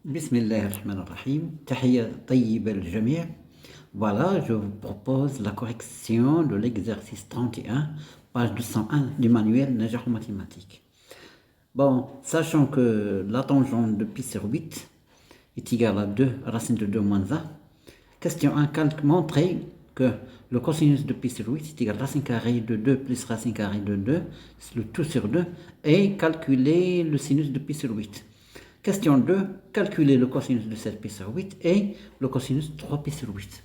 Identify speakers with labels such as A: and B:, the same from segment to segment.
A: بسم الله الرحمن الرحيم. تحية طيبة للجميع. Voilà, je vous propose la correction de l'exercice 31, page 201 du manuel Najah mathématique. Bon, sachant que la tangente de pi sur 8 est égale à 2 racine de 2 moins 1, question 1, montrer que le cosinus de pi sur 8 est égal à racine carrée de 2 plus racine carrée de 2, le tout sur 2, et calculer le sinus de pi sur 8. Question 2, calculer le cosinus de 7pi sur 8 et le cosinus de 3pi sur 8.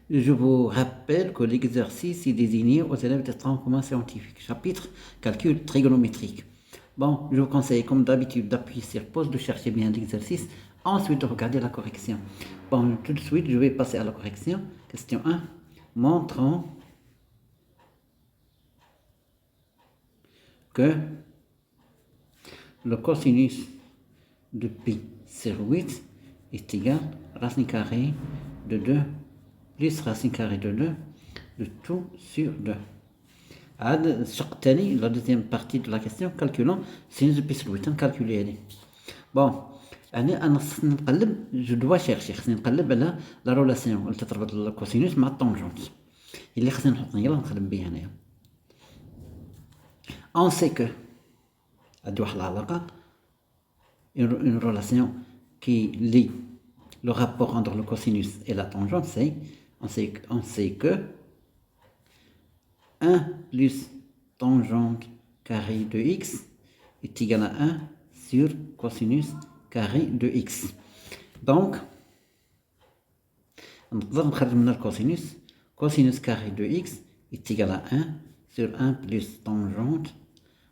A: Je vous rappelle que l'exercice est désigné aux élèves de tronc commun scientifique. Chapitre calcul trigonométrique. Bon, je vous conseille comme d'habitude d'appuyer sur pause, de chercher bien l'exercice, ensuite de regarder la correction. Bon, tout de suite, je vais passer à la correction. Question 1, montrons que le cosinus de pi sur 8 est égal à racine carrée de 2 plus racine carrée de 2 de tout sur 2. La deuxième partie de la question, calculons sinus de pi sur 8. Calculer. Bon, je dois chercher la relation اللي تتربط الكوسينوس مع التونجونت اللي خصني نحط يلا نخدم بها هنايا. On sait que هاد واحد العلاقة une relation qui lie le rapport entre le cosinus et la tangente, c'est on sait que 1 plus tangente carré de x est égal à 1 sur cosinus carré de x. Donc, نقدر نخرج من الكوسينوس cosinus carré de x est égal à 1 sur 1 plus tangente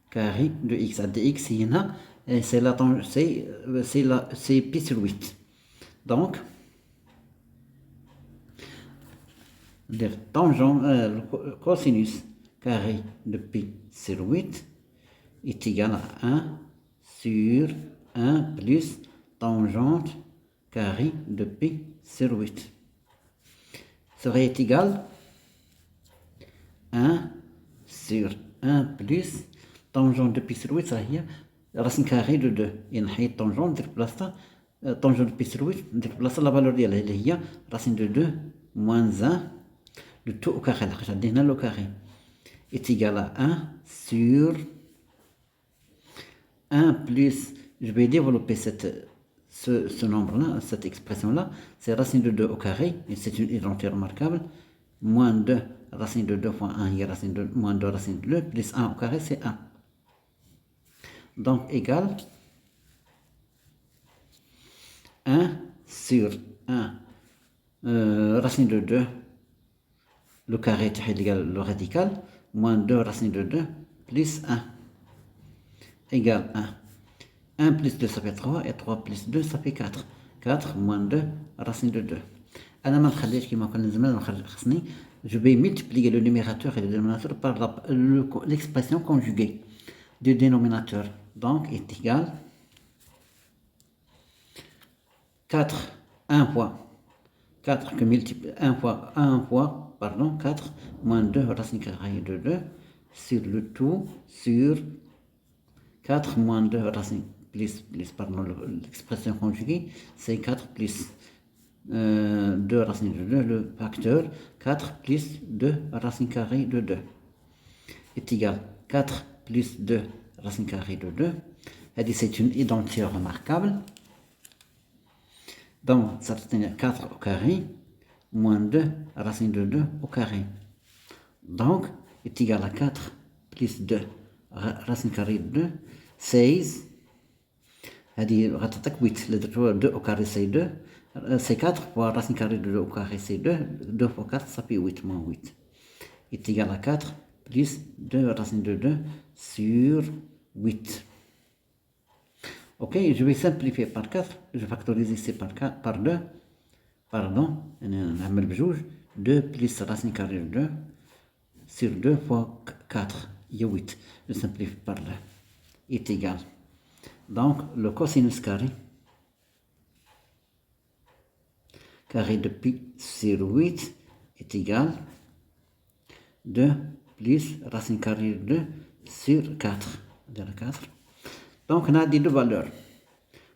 A: carré de x. dx هنا c'est pi sur 8. Donc, le cosinus carré de pi sur 8 est égal à 1 sur 1 plus tangente carré de pi sur 8. Serait égal à 1 sur 1 plus tangente de pi sur 8, ça y est, racine carrée de 2. Il y a tangente, tangente de pi sur 8, déplacer la valeur ديالها اللي هي racine de 2 moins 1 le tout au carré, le carré est égal à 1 sur 1 plus, je vais développer ce nombre-là, cette expression-là, c'est racine de 2 au carré, et c'est une identité remarquable, moins 2 racine de 2 fois 1, il y a racine de moins 2 racine de 2, plus 1 au carré, c'est 1. Donc, égal 1 sur 1 racine de 2, le carré est égal le radical, moins 2 racine de 2, plus 1, égale 1. 1 plus 2, ça fait 3, et 3 plus 2, ça fait 4. 4 moins 2 racine de 2. Je vais multiplier le numérateur et le dénominateur par l'expression conjuguée du dénominateur. Donc, est égal 4, 1 fois 4 que multiplie 1 fois 4 moins 2 racine carrée de 2 sur le tout sur 4 moins 2 racine plus l'expression conjuguée, c'est 4 plus 2 racine de 2, le facteur 4 plus 2 racine carrée de 2 est égal 4 plus 2 racine carrée de 2. C'est une identité remarquable. Donc, ça va tenir 4 au carré moins 2 racine de 2 au carré. Donc, est égal à 4 plus 2 racine carrée de 2, 16. هذه غتعطيك 8 اللي درتو 2 au carré c'est 2, c'est 4 fois racine carrée de 2 au carré c'est 2, 2 fois 4 ça fait 8 moins 8 est égal à 4 plus 2 racine de 2 sur 8. Ok, je vais simplifier par 4, je vais factoriser ici par 2, pardon, 2 plus racine carrée de 2 sur 2 fois 4, il y a 8, je simplifie par là, est égal. Donc, le cosinus carré de pi sur 8 est égal 2 plus racine carrée de 2 sur 4. Donc, on a des deux valeurs.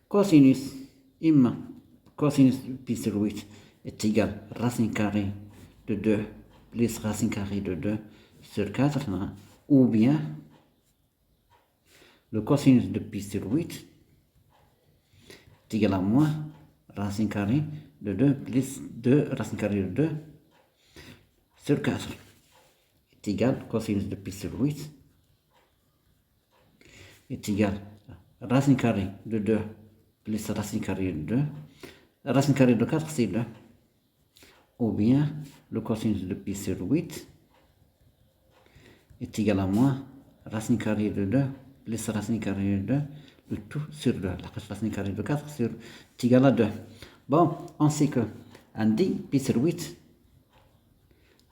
A: Cosinus إما cosinus de pi sur 8 est égal à racine carrée de 2 plus racine carrée de 2 sur 4, ou bien le cosinus de pi sur 8 est égal à moins racine carrée de 2 plus 2 racine carrée de 2 sur 4 est égal cosinus de pi sur 8 est égal à racine carrée de 2 plus racine carrée de 2. Racine carrée de 4, c'est 2. Ou bien le cosinus de pi sur 8 est égal à moins racine carrée de 2 plus racine carrée de 2, le tout sur 2. La racine carrée de 4 est égal à 2. Bon, on sait que on dit pi sur 8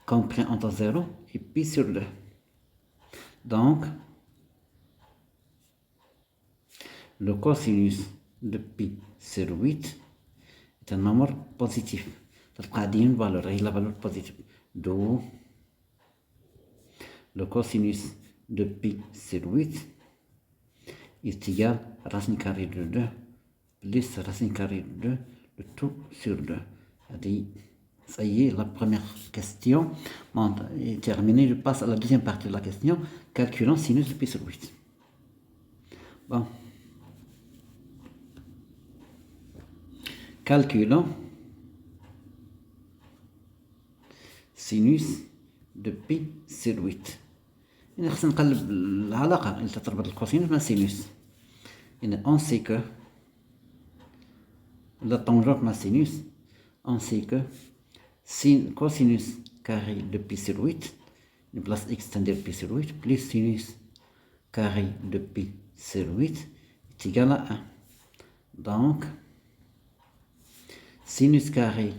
A: compris entre 0 et pi sur 2. Donc, le cosinus de pi sur 8 est un nombre positif. تلقى دي valeur, هي la valeur positive. Donc, le cosinus de pi sur 8 est égal à racine carrée de 2 plus racine carrée de 2, le tout sur 2. Ça y est, la première question est terminée. Je passe à la deuxième partie de la question. Calculons sinus de pi sur 8. Bon. Calculons sinus de pi sur 8. خصنا نقلب العلاقة اللي تربط الكوسينوس مع السينوس. On sait que la tangente مع السينوس, on sait que cosinus carré de pi sur 8, une place extendue de pi sur 8, plus sinus carré de pi sur 8 est égal à 1. Donc, sinus carré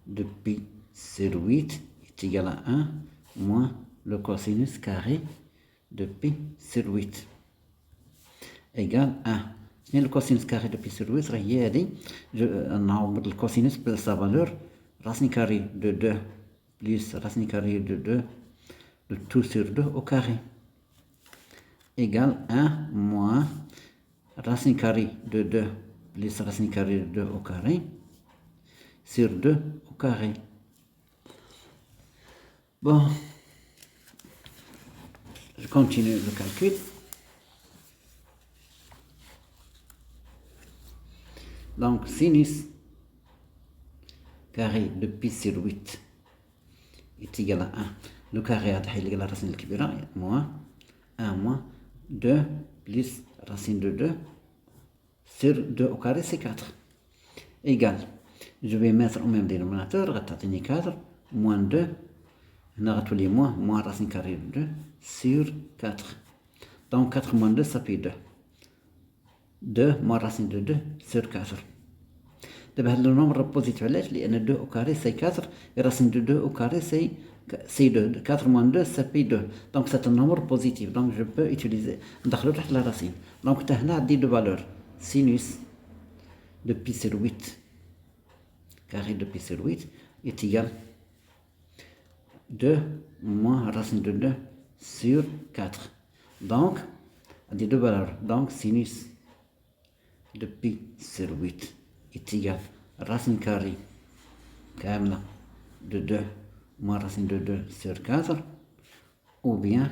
A: de pi sur 8 est égal à 1 moins le cosinus carré de pi sur 8 égale 1. Le cosinus carré de pi sur 8 هي هذه نعوض الكوسينوس بسا valeur racine carrée de 2 plus racine carrée de 2 le tout sur 2 au carré égale 1 moins racine carrée de 2 plus racine carrée de 2 au carré sur 2 au carré. Bon, je continue le calcul. Donc, sinus carré de pi sur 8 est égal à 1. Le carré a la racine الكبيرة moins 1 moins 2 plus racine de 2 sur 2 au carré, c'est 4. Égal. Je vais mettre au même dénominateur, غتعطيني 4 moins 2, هنا غتولي moins racine carrée de 2 sur 4. Donc 4 moins 2, ça fait 2. 2 moins racine de 2 sur 4. دابا هاد لو نومبر بوزيتيف علاش؟ لأن 2 au carré c'est 4 et racine de 2 au carré c'est 2. 4 moins 2 ça fait 2. Donc c'est un nombre positif. Donc je peux utiliser ندخلو تحت la racine. Donc حتى هنا عندي deux valeurs. Sinus de pi sur 8 carré de pi sur 8 est égal 2 moins racine de 2 sur 4. Donc, on a deux valeurs. Donc, sinus de pi sur 8 est égal à racine carrée de 2 moins racine de 2 sur 4. Ou bien,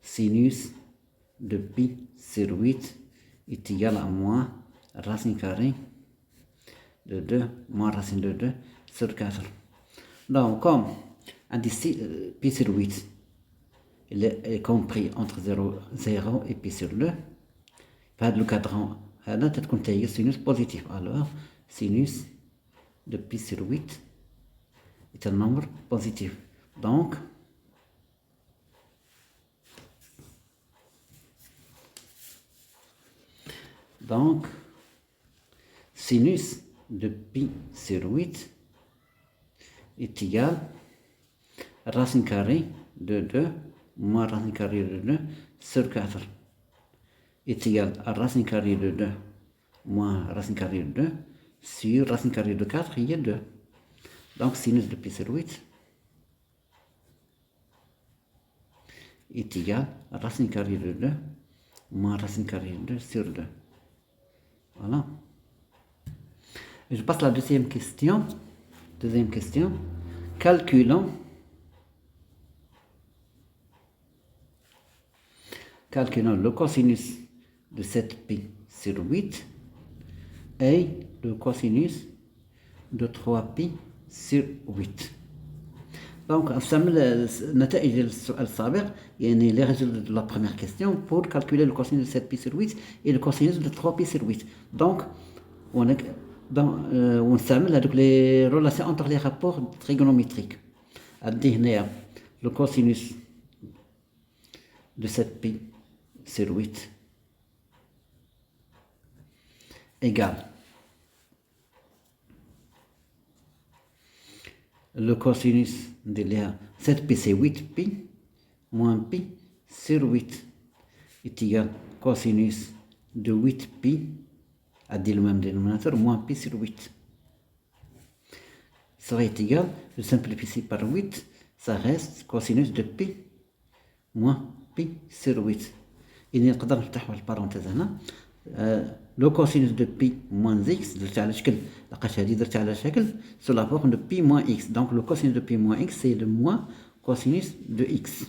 A: sinus de pi sur 8 est égal à moins racine carrée de 2 moins racine de 2 sur 4. Donc, comme on dit pi sur 8 il est compris entre 0 et pi sur 2, par le cadran, هذا تكون تاهي sinus positif. Alors, sinus de pi sur 8 est un nombre positif. Donc, sinus de pi sur 8 est égal à racine carrée de 2 moins racine carrée de 2 sur 4 est égal à racine carrée de 2 moins racine carrée de 2 sur racine carrée de 4, il y a 2. Donc sinus de pi sur 8 est égal à racine carrée de 2 moins racine carrée de 2 sur 2. Voilà. Et je passe à la deuxième question. Deuxième question. Calculons le cosinus de 7pi sur 8 et le cosinus de 3pi sur 8. Donc, نستعمل النتائج السؤال السابق يعني les résultats de la première question pour calculer le cosinus de 7pi sur 8 et le cosinus de 3pi sur 8. Donc, ونستعمل هذوك les relations entre les rapports trigonométriques. عندي هنايا le cosinus de 7pi sur 8 égale le cosinus de 7pi c'est 8pi moins pi sur 8 est égal cosinus de 8pi à dire le même dénominateur moins pi sur 8 serait égal, je simplifie par 8, ça reste cosinus de pi moins pi sur 8. إذا نقدر نفتح واحد البارونتيز هنا لو كوسينوس دو بي موان إكس درت على شكل لقيت هادي درت على شكل سو لا فورم دو بي موان إكس دونك لو كوسينوس دو بي موان إكس سي لو موان كوسينوس دو إكس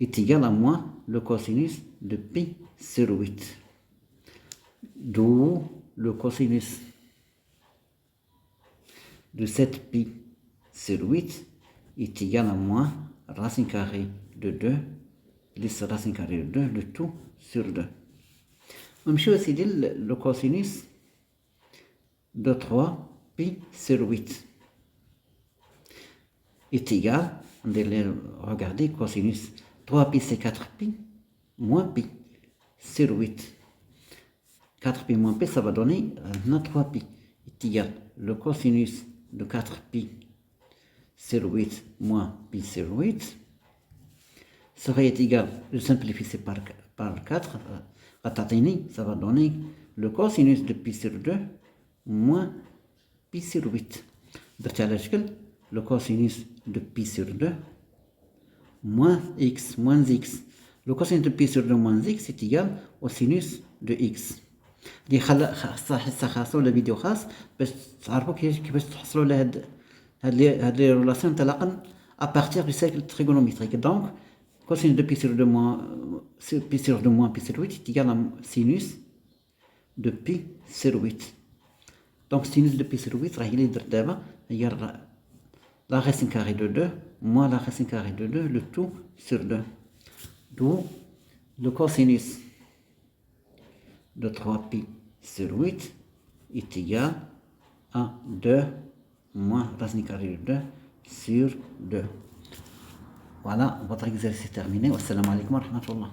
A: est égal à moins le cosinus de pi sur 8. D'où le cosinus de 7pi sur 8 est égal à moins racine carrée de 2 plus racine carrée de 2 le tout sur 2. نمشيو سيدي le cosinus de 3pi sur 8 est égal, on va regarder cosinus 3pi c'est 4pi moins pi sur 8. 4pi moins pi ça va donner 3pi est égal le cosinus de 4pi sur 8 moins pi sur 8 serait égal, je simplifie par 4, ça va donner le cosinus de pi sur 2 moins pi sur 8. Le cosinus de pi sur 2 moins x. Le cosinus de pi sur 2 moins x est égal au sinus de x. اللي خاص ولا فيديو خاص باش تعرفوا كيفاش تحصلوا على هاد لي ريلاسيون تلاقن à partir du cercle trigonométrique. Donc cosinus de pi sur 2 moins pi sur 2 moins pi sur 8 est égal à sinus de pi sur 8. Donc sinus de pi sur 8 راهي اللي درت دابا هي la racine carrée de 2 moins la racine carrée de 2 le tout sur 2. D'où le cosinus de 3pi sur 8 est égal à 2 moins racine carrée de 2 sur 2. Voilà, votre exercice est terminé. Wassalamu alaikum wa rahmatullah.